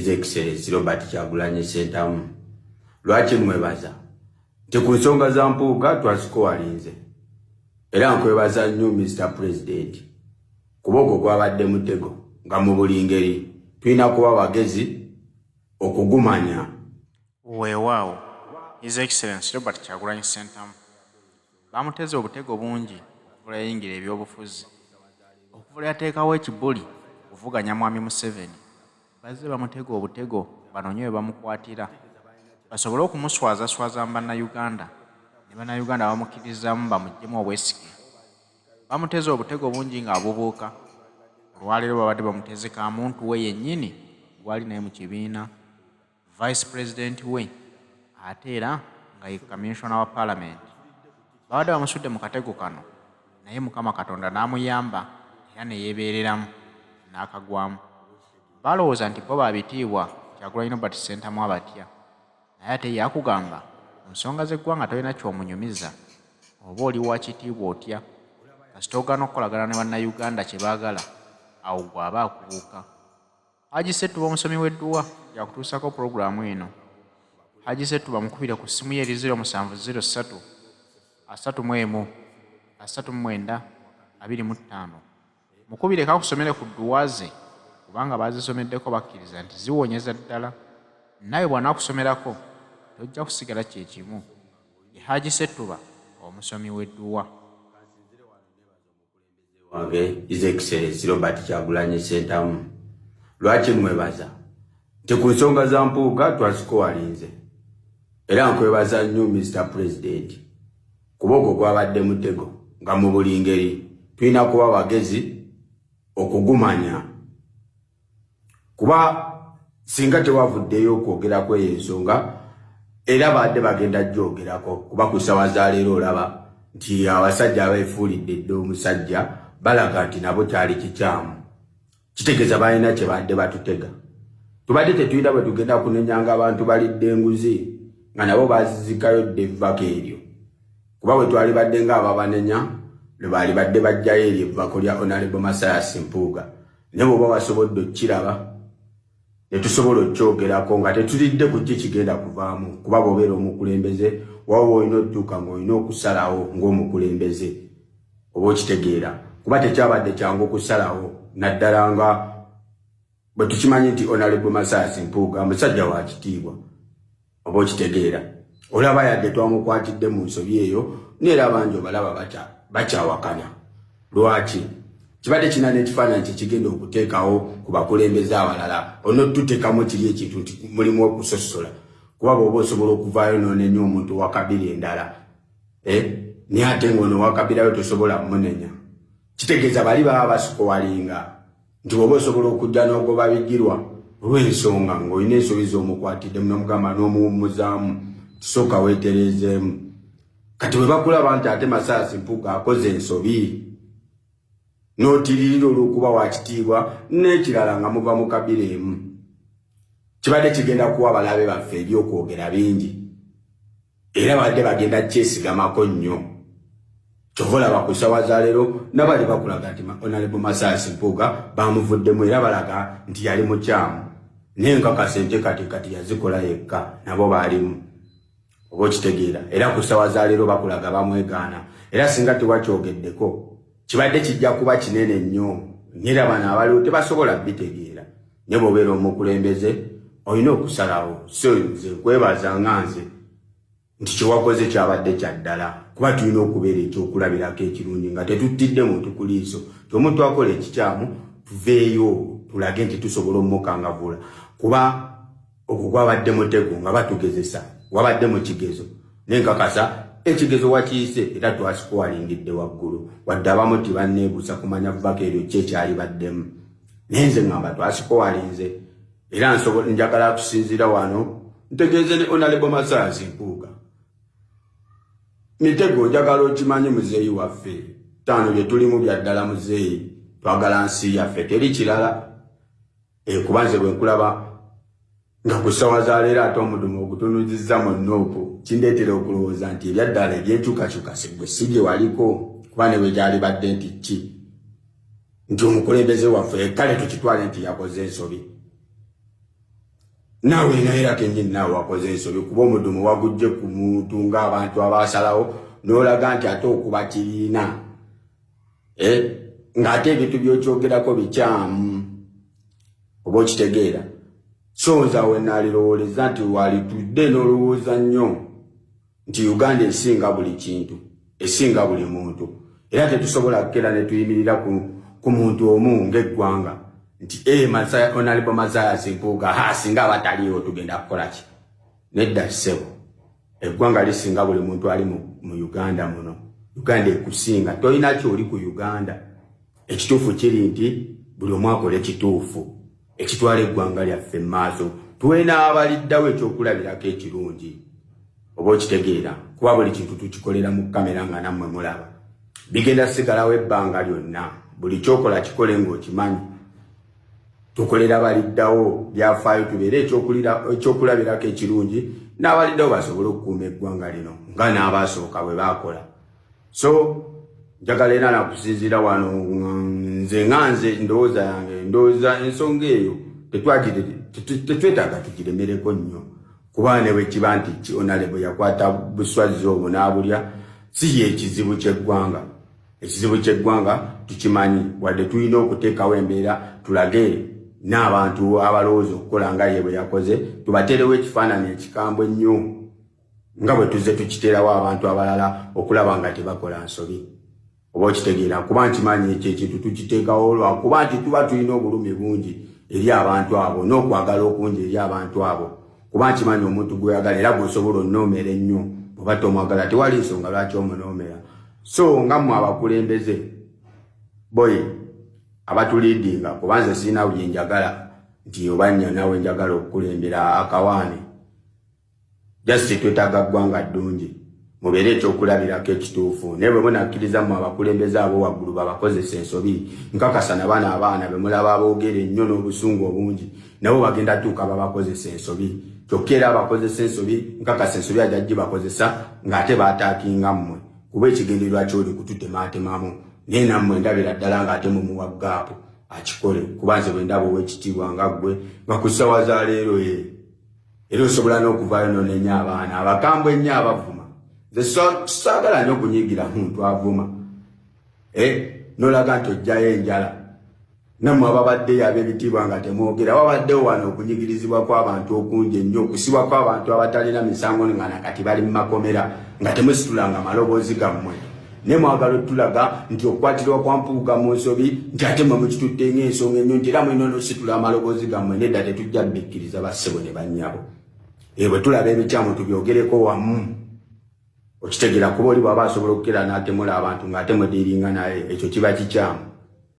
His Excellency Robert Kyagulanyi Ssentamu lwaki mwebaza nti ku nsonga za mpuuga twazikowalinze era nkwebaza nnyo Mr. President kuba ogwo gwabadde mutego nga mu buli ngeri tulina kuba bagezi okugumanya. Weewaawo His Excellency Robert Kyagulanyi Ssentamu bamuteze obutego bungi okuvula yayingira ebyobufuzi okuvula yateekawo ekibuli kuvuganya mwami Museveni bazze bamutega obutego banoonye we bamukwatira basobole okumuswazaswaza mu bannayuganda ne bannayuganda bamukkirizamu bamuggyemu obwesige. Bamuteze obutego bungi ng'abubuuka olwaleero babadde bamuteze ka muntu we yennyini gwali naye mu kibiina vice president we ate era nga ye commissioner wa parliament babadde bamusudde mu katego kano naye Mukama Katonda n'amuyamba era ne yeebeereramu n'akagwamu. Balowooza nti bo baabitiibwa Kyagulanyi Robert Ssentamu abatya naye ate yakugamba mu nsonga z'eggwanga tolina ky'omunyumiza oba oli wa kitiibwa otya kasita ogaana okukolagana ne bannayuganda kye baagala awo gwe aba akubuuka. Haji Ssettuba omusomi w'edduwa yakutuusako pulogulaamu eno. Haji Ssettuba mukubire ku ssimu ye eri 0703 31 39 25 mukubire kakusomere ku dduwa ze kubanga bazisomeddeko bakkiriza nti ziwonyeza ddala. Nawe bw'anaakusomerako tojja kusigala kye kimu. Ye Haji Ssettuba omusomi w'edduwa. Wange His Excellency Robert Kyagulanyi Ssentamu lwaki mwebaza nti ku nsonga za mpuuga twazikowalinze era nkwebaza nnyo Mr. President kuba ogwo gwabadde mutego nga mu buli ngeri tulina kuba bagezi okugumanya kuba singa tewavuddeyo okwogerako eyo ensonga era badde bagenda gyogerako kuba ku ssaawa za leero olaba nti abasajja abeefuulidde dde omusajja balaga nti nabo kyali kikyamu kitegeeza balina kye badde batutega. Tubadde tetuyita bwe tugenda kunenyanga abantu balidde enguzi nga nabo bazizikayo dde evvako eryo kuba bwe twali badde ng'ababanenya lwe baali badde bajjayo eryo evvako lya Honorable Mathias Mpuuga ne bw'oba wasobodde okkiraba ne tusobola okyogerako nga tetulidde ku ki kigenda kuvaamu kuba bw'obeera omukulembeze waba olina odduka ng'olina okusalawo ng'omukulembeze oba okitegeera kuba tekyabadde kyangu okusalawo naddala nga bwe tukimanyi nti Honorable Mathias Mpuuga musajja wa kitiibwa oba okitegeera olaba yadde twamukwatidde mu nsobi eyo neera abangi obalaba bakyawakana. Lwaki? Kibadde kina n'ekifaananyi kye kigenda okuteekawo ku bakulembeze abalala onotuteekamu kiri ekintu nti mulimu okusosola kuba bw'oba osobola okuvaayo n'onenya omuntu wa kabiri endala naye ate ng'ono wa kabirayo tosobola munenya kitegeeza bali baba basikowalinga nti bw'oba osobola okujja n'ogoba bigirwa olw'ensonga ng'olina ensobi z'omukwatidde n'omugamba n'omuwummuzaamu tusooka weetereezeemu. Kati bwe bakulaba nti ate Mathias Mpuuga akoze ensobi n'otiririra olw'okuba wa kitiibwa n'ekirala nga muva mu kabira emu kibadde kigenda kuwa balabe baffe ebyokwogera bingi era badde bagenda kyesigamako nnyo. Kyova olaba ku ssaawa za leero nabali bakulaga nti Honorable Mathias Mpuuga bamuvuddemu era balaga nti yali mukyamu n'enkakasa enteekateeka yazikola yekka nabo baalimu oba okitegeera era ku ssaawa za leero bakulaga bamwegaana era singa tewakyogeddeko kibadde kijja kuba kinene nnyo nyera bano abaliwo tebasobola bitegeera ne bw'obeera omukulembeze olina okusalawo so nze nkwebaza nga nze nti kyewakoze kyabadde kya ddala kuba tulina okubeera ekyokulabirako ekirungi nga tetutidde muntu ku liiso ti omuntu akola ekikyamu tuveeyo tulage nti tusobola omukangavula kuba ogwo gwabadde mutego nga batugezesa wabadde mu kigezo n'enkakasa ekigezo wakiyise era twasikuwalingidde waggulu wadde abamu tibanneebuusa kumanya vvako eryo ki ekyali baddemu naye nze ngamba twasikuwalinze era njagala kusinziira wano ntegeeze ne Honorable Mathias Mpuuga mitego njagala okimanyi muzeeyi waffe ttaano bye tulimu bya ddala muzeeyi twagala nsi yaffe teri kirala kuba nze bwe nkulaba nga ku ssaawa za leero ate omudumu ogutunuzizza mu Nuupu kindeetera okulowooza nti ebyaddala ebyenkyukakyuka gwe si gye waliko kuba ne bwe gyali badde nti ki nti omukulembeze waffe kale tukitwale nti yakoze ensobi nawe naera kenyini nawe wakoze ensobi kuba omudumu wagujje ku muntu ng'abantu abasalawo n'olaga nti ate okuba kirina ng'ate ebintu by'okyogerako bikyamu oba okitegeera so nze awo naalirowoleza nti walitudde n'olowooza nnyo nti Uganda esinga buli kintu esinga buli muntu era tetusobola kukera ne tuyimirira ku muntu omu ng'eggwanga nti Honorable Mathias Mpuuga singa abataliiwo tugenda kukola ki nedda ssebo eggwanga lisinga buli muntu ali mu Uganda muno Uganda ekusinga tolina kyoli ku Uganda ekituufu kiri nti buli omu akola ekituufu ekitwala eggwanga lyaffe maaso tuwena abaliddawo ekyokulabirako ekirungi oba okitegeera kuba buli kintu tukikolera mu kamera nga nammwe mulaba bigenda sigalawo ebbanga lyonna buli kyokola kikole ng'okimanyi tukolera baliddawo byafaayo tubeere ekyokulabirako ekirungi n'abaliddawo basobole okukuuma eggwanga lino nga n'abaasooka bwe baakola so njagala era nakusinziira wano nze ndowooza yange ndowooza ensonga eyo tetwetaaga tugiremereko nnyo kuba ne bwe kiba nti Honorable yakwata buswazi obwo n'abulya si ye ekizibu ky'eggwanga ekizibu ky'eggwanga tukimanyi wadde tulina okuteekawo embeera tulage n'abantu abalowooza okukola nga ye bwe yakoze tubateerewo ekifaananyi ekikambwe ennyo nga bwe tuzze tukiteerawo abantu abalala okulaba nga tebakola nsobi oba okitegeera kuba nkimanyi ekyo ekintu tukiteekawo lwakuba nti tuba tulina obulumi bungi eri abantu abo n'okwagala okungi eri abantu abo kuba nkimanyi omuntu gweyagala era gwosobola onnoomera ennyo oba tomwagala tewali nsonga lwaki omunoomera so nga mmwe abakulembeze boy abatuliidinga kuba nze sirina bye njagala nti oba nnyo nawe njagala okukulembera akawaane just twetaaga ggwanga ddungi mubeere ekyokulabirako ekituufu naye bwe munakkiriza mmwe abakulembeze abo waggulu babakozesa ensobi nkakasa nabaana abaana be mulaba aboogera ennyo n'obusungu obungi nabo bagenda tuuka babakozesa ensobi kyokka era abakozesa ensobi nkakasa ensobi ajja gibakozesa ng'ate baataakinga mmwe kuba ekigendererwa kyoli kututemaatemamu naye nammwe ndabira ddala ng'ate mumuwa gaapu akikole kuba nze bwe ndaba ow'ekitiibwa nga ggwe nga ku ssawa za leero era osobola n'okuvaayo n'onenya abaana abakambwe ennyo abavuma nze saagala nnyo okunyigira muntu avuma n'olaga nti ojjayo enjala nammwe ababaddeyo ab'ebitiibwa nga temwogera wabaddewo wano okunyigirizibwa kw'abantu okungi ennyo okusibwa kw'abantu abatalina misango nga nakati bali mu makomera nga temusitulanga maloboozi gammwe ne mwagala otulaga nti okukwatirwa kwa Mpuuga mu nsobi nti ate mwe mukitutte ng'ensonga ennyo nti era mulina onositula amaloboozi gammwe nedda tetujja bikkiriza bassebo ne bannyabo bwe tulaba ebikyamu tubyogereko wamu okitegeera kuba oli bw'aba asobola okukera n'atemula abantu ng'ate mwediiringa naye ekyo kiba kikyamu